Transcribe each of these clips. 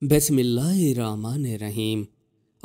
बिस्मिल्लाहिर्रहमानिर्रहीम।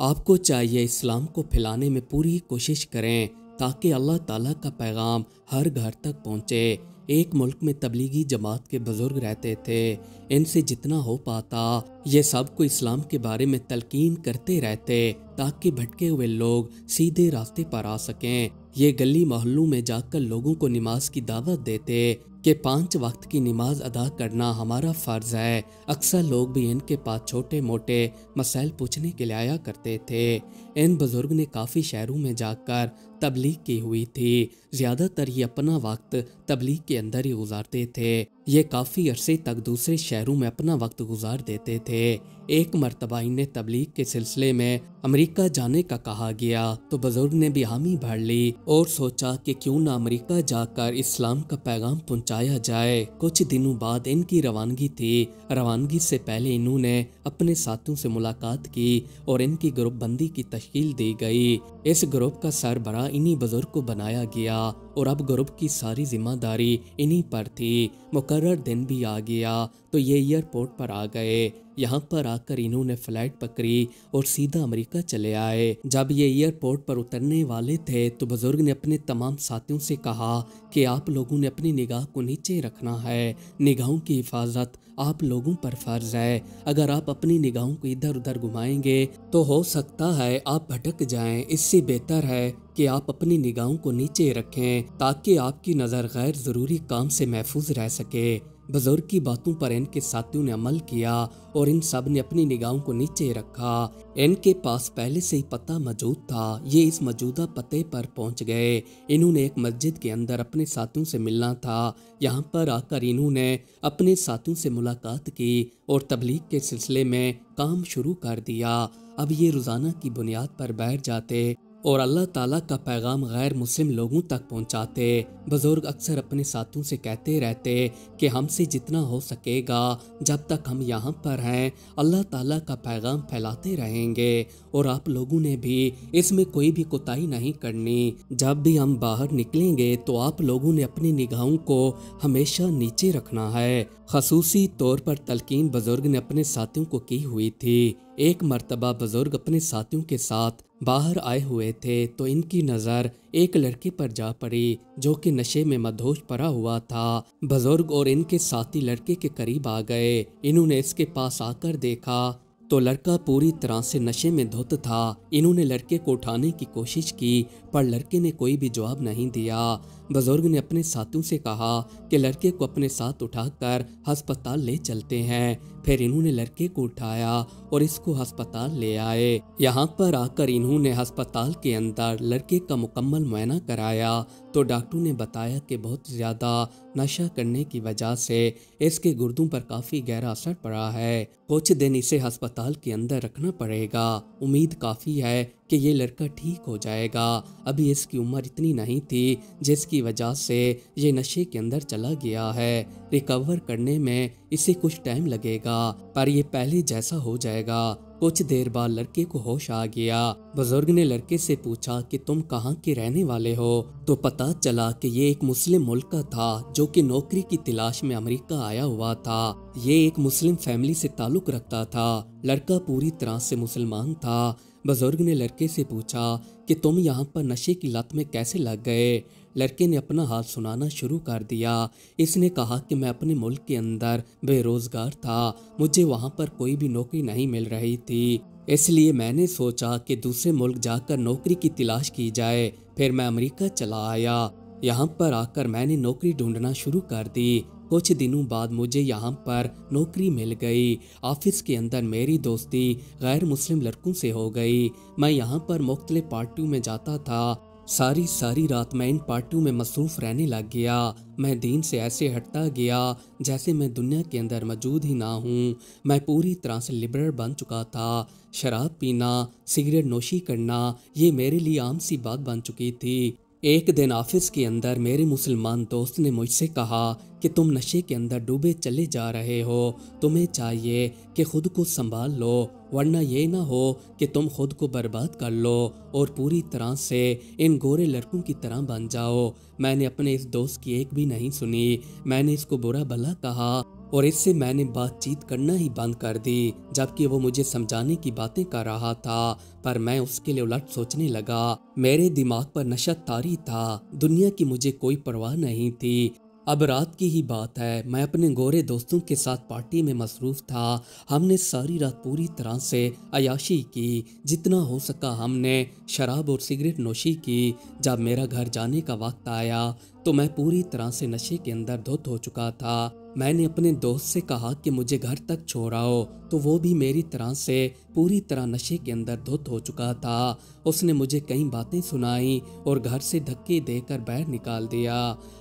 आपको चाहिए इस्लाम को फैलाने में पूरी कोशिश करें ताकि अल्लाह ताला का पैगाम हर घर तक पहुँचे। एक मुल्क में तबलीगी जमात के बुजुर्ग रहते थे। इनसे जितना हो पाता ये सबको इस्लाम के बारे में तलकीन करते रहते ताकि भटके हुए लोग सीधे रास्ते पर आ सकें। ये गली मोहल्लों में जाकर लोगों को नमाज की दावत देते कि 5 वक्त की नमाज अदा करना हमारा फ़र्ज़ है। अक्सर लोग भी इनके पास छोटे मोटे मसाइल पूछने के लिए आया करते थे। इन बुजुर्ग ने काफ़ी शहरों में जाकर तबलीग की हुई थी। ज़्यादातर ये अपना वक्त तबलीग के अंदर ही गुजारते थे। ये काफ़ी अरसे तक दूसरे शहरों में अपना वक्त गुजार देते थे। एक मरतबा इन्हें तबलीग के सिलसिले में अमेरिका जाने का कहा गया तो बुजुर्ग ने भी हामी भर ली और सोचा कि क्यों ना अमेरिका जाकर इस्लाम का पैगाम पहुंचाया जाए। कुछ दिनों बाद इनकी रवानगी थी। रवानगी से पहले इन्होंने अपने साथियों से मुलाकात की और इनकी ग्रुप बंदी की तश्कील दी गई। इस ग्रुप का सरबराह इन्हीं बुजुर्ग को बनाया गया और अब ग्रुप की सारी जिम्मेदारी इन्हीं पर थी। मुकर्रर दिन भी आ गया तो ये एयरपोर्ट पर आ गए। यहाँ पर आकर इन्होंने फ्लाइट पकड़ी और सीधा अमेरिका चले आए। जब ये एयरपोर्ट पर उतरने वाले थे तो बुजुर्ग ने अपने तमाम साथियों से कहा कि आप लोगों ने अपनी निगाह को नीचे रखना है। निगाहों की हिफाजत आप लोगों पर फर्ज है। अगर आप अपनी निगाहों को इधर उधर घुमाएंगे तो हो सकता है आप भटक जाएं। इससे बेहतर है कि आप अपनी निगाहों को नीचे रखें ताकि आपकी नज़र गैर ज़रूरी काम से महफूज रह सके। बुजुर्ग की बातों पर इनके साथियों ने अमल किया और इन सब ने अपनी निगाहों को नीचे रखा। इनके पास पहले से ही पता मौजूद था। ये इस मौजूदा पते पर पहुंच गए। इन्होंने एक मस्जिद के अंदर अपने साथियों से मिलना था। यहाँ पर आकर इन्होंने अपने साथियों से मुलाकात की और तबलीग के सिलसिले में काम शुरू कर दिया। अब ये रोज़ाना की बुनियाद पर बैठ जाते और अल्लाह ताला का पैगाम गैर मुस्लिम लोगों तक पहुंचाते। बुजुर्ग अक्सर अपने साथियों से कहते रहते कि हमसे जितना हो सकेगा जब तक हम यहाँ पर हैं अल्लाह ताला का पैगाम फैलाते रहेंगे और आप लोगों ने भी इसमें कोई भी कोताही नहीं करनी। जब भी हम बाहर निकलेंगे तो आप लोगों ने अपनी निगाहों को हमेशा नीचे रखना है। खसूसी तौर पर तलकीन बुजुर्ग ने अपने साथियों को की हुई थी। एक मर्तबा बुजुर्ग अपने साथियों के साथ बाहर आए हुए थे तो इनकी नज़र एक लड़के पर जा पड़ी जो कि नशे में मदहोश पड़ा हुआ था। बुजुर्ग और इनके साथी लड़के के करीब आ गए। इन्होंने इसके पास आकर देखा तो लड़का पूरी तरह से नशे में धुत था। इन्होंने लड़के को उठाने की कोशिश की पर लड़के ने कोई भी जवाब नहीं दिया। बुजुर्ग ने अपने साथियों से कहा कि लड़के को अपने साथ उठाकर अस्पताल ले चलते हैं। फिर इन्होंने लड़के को उठाया और इसको अस्पताल ले आए। यहाँ पर आकर इन्होंने अस्पताल के अंदर लड़के का मुकम्मल मुआयना कराया तो डॉक्टर ने बताया कि बहुत ज़्यादा नशा करने की वजह से इसके गुर्दों पर काफ़ी गहरा असर पड़ा है। कुछ दिन इसे अस्पताल के अंदर रखना पड़ेगा। उम्मीद काफ़ी है कि ये लड़का ठीक हो जाएगा। अभी इसकी उम्र इतनी नहीं थी जिसकी वजह से ये नशे के अंदर चला गया है। रिकवर करने में इसे कुछ टाइम लगेगा पर ये पहले जैसा हो जाएगा। कुछ देर बाद लड़के को होश आ गया। बुजुर्ग ने लड़के से पूछा कि तुम कहाँ के रहने वाले हो तो पता चला कि ये एक मुस्लिम मुल्क का था जो कि नौकरी की तलाश में अमेरिका आया हुआ था। ये एक मुस्लिम फैमिली से ताल्लुक रखता था। लड़का पूरी तरह से मुसलमान था। बुजुर्ग ने लड़के से पूछा कि तुम यहाँ पर नशे की लत में कैसे लग गए। लड़के ने अपना हाल सुनाना शुरू कर दिया। इसने कहा कि मैं अपने मुल्क के अंदर बेरोजगार था। मुझे वहाँ पर कोई भी नौकरी नहीं मिल रही थी, इसलिए मैंने सोचा कि दूसरे मुल्क जाकर नौकरी की तलाश की जाए। फिर मैं अमेरिका चला आया। यहाँ पर आकर मैंने नौकरी ढूंढना शुरू कर दी। कुछ दिनों बाद मुझे यहाँ पर नौकरी मिल गई। ऑफिस के अंदर मेरी दोस्ती गैर मुस्लिम लड़कों से हो गई। मैं यहाँ पर मुख्तलिफ पार्टियों में जाता था। सारी रात मैं इन पार्टियों में मसरूफ रहने लग गया। मैं दीन से ऐसे हटता गया जैसे मैं दुनिया के अंदर मौजूद ही ना हूँ। मैं पूरी तरह से लिबरल बन चुका था। शराब पीना, सिगरेट नोशी करना ये मेरे लिए आम सी बात बन चुकी थी। एक दिन ऑफिस के अंदर मेरे मुसलमान दोस्त ने मुझसे कहा कि तुम नशे के अंदर डूबे चले जा रहे हो। तुम्हें चाहिए कि खुद को संभाल लो वरना ये ना हो कि तुम खुद को बर्बाद कर लो और पूरी तरह से इन गोरे लड़कों की तरह बन जाओ। मैंने अपने इस दोस्त की एक भी नहीं सुनी। मैंने इसको बुरा भला कहा और इससे मैंने बात चीत करना ही बंद कर दी, जबकि वो मुझे समझाने की बातें कर रहा था, पर मैं उसके लिए उलट सोचने लगा। मेरे दिमाग पर नशा तारी था, दुनिया की मुझे कोई परवाह नहीं थी। अब रात की ही बात है, मैं अपने गोरे दोस्तों के साथ पार्टी में मसरूफ था। हमने सारी रात पूरी तरह से अयाशी की, जितना हो सका हमने शराब और सिगरेट नोशी की। जब मेरा घर जाने का वक्त आया तो मैं पूरी तरह से नशे के अंदर धुत हो चुका था। मैंने अपने दोस्त से कहा कि मुझे घर तक छोड़ाओ, तो वो भी मेरी तरह से पूरी तरह नशे के अंदर धुत हो चुका था। उसने मुझे कई बातें सुनाई और घर से धक्के देकर बाहर निकाल दिया।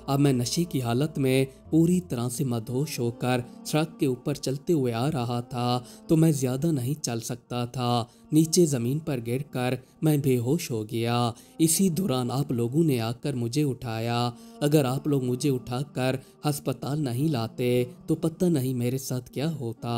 अब मैं नशे की हालत में पूरी तरह से मदहोश होकर सड़क के ऊपर चलते हुए आ रहा था, तो मैं ज्यादा नहीं चल सकता था। नीचे जमीन पर गिरकर मैं बेहोश हो गया। इसी दौरान आप लोगों ने आकर मुझे उठाया। अगर आप लोग मुझे उठाकर अस्पताल नहीं लाते तो पता नहीं मेरे साथ क्या होता।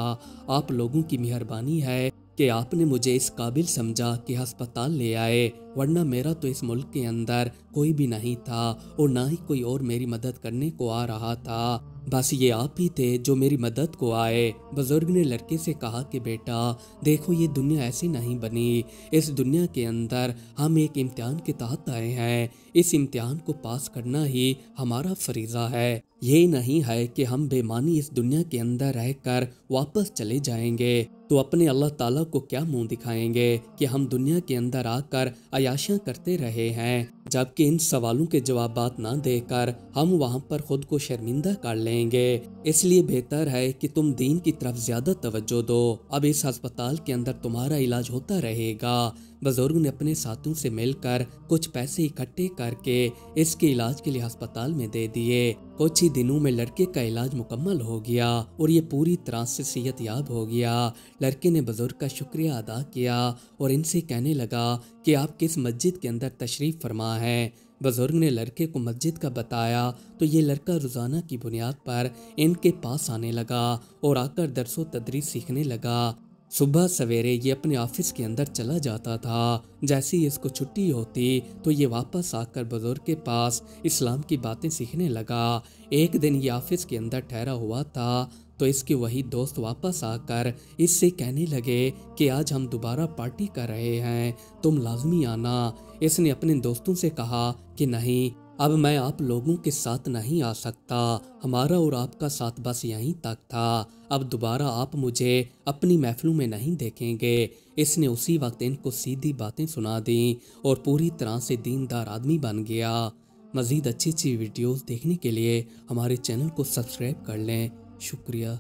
आप लोगों की मेहरबानी है कि आपने मुझे इस काबिल समझा कि अस्पताल ले आए, वरना मेरा तो इस मुल्क के अंदर कोई भी नहीं था और ना ही कोई और मेरी मदद करने को आ रहा था। बस ये आप ही थे जो मेरी मदद को आए। बुजुर्ग ने लड़के से कहा कि बेटा देखो, ये दुनिया ऐसी नहीं बनी। इस दुनिया के अंदर हम एक इम्तिहान के तहत आए हैं। इस इम्तिहान को पास करना ही हमारा फरीजा है। ये नहीं है कि हम बेमानी इस दुनिया के अंदर रहकर वापस चले जाएंगे तो अपने अल्लाह ताला को क्या मुंह दिखाएंगे कि हम दुनिया के अंदर आकर अयाशियां करते रहे हैं, जबकि इन सवालों के जवाबात ना देकर हम वहां पर खुद को शर्मिंदा कर लेंगे। इसलिए बेहतर है कि तुम दीन की तरफ ज्यादा तवज्जो दो। अब इस अस्पताल के अंदर तुम्हारा इलाज होता रहेगा। बुजुर्ग ने अपने साथियों से मिलकर कुछ पैसे इकट्ठे करके इसके इलाज के लिए अस्पताल में दे दिए। कुछ ही दिनों में लड़के का इलाज मुकम्मल हो गया और ये पूरी तरह से सेहतयाब हो गया। लड़के ने बुजुर्ग का शुक्रिया अदा किया और इनसे कहने लगा कि आप किस मस्जिद के अंदर तशरीफ फरमा है। बुजुर्ग ने लड़के को मस्जिद का बताया तो ये लड़का रोजाना की बुनियाद पर इनके पास आने लगा और आकर दरसो तदरीस सीखने लगा। सुबह सवेरे ये अपने ऑफिस के अंदर चला जाता था। जैसे ही इसको छुट्टी होती तो ये वापस आकर बुजुर्ग के पास इस्लाम की बातें सीखने लगा। एक दिन ये ऑफिस के अंदर ठहरा हुआ था तो इसके वही दोस्त वापस आकर इससे कहने लगे कि आज हम दोबारा पार्टी कर रहे हैं, तुम लाजमी आना। इसने अपने दोस्तों से कहा कि नहीं, अब मैं आप लोगों के साथ नहीं आ सकता। हमारा और आपका साथ बस यहीं तक था। अब दोबारा आप मुझे अपनी महफिलों में नहीं देखेंगे। इसने उसी वक्त इनको सीधी बातें सुना दी और पूरी तरह से दीनदार आदमी बन गया। मज़ीद अच्छी अच्छी वीडियोस देखने के लिए हमारे चैनल को सब्सक्राइब कर लें। शुक्रिया।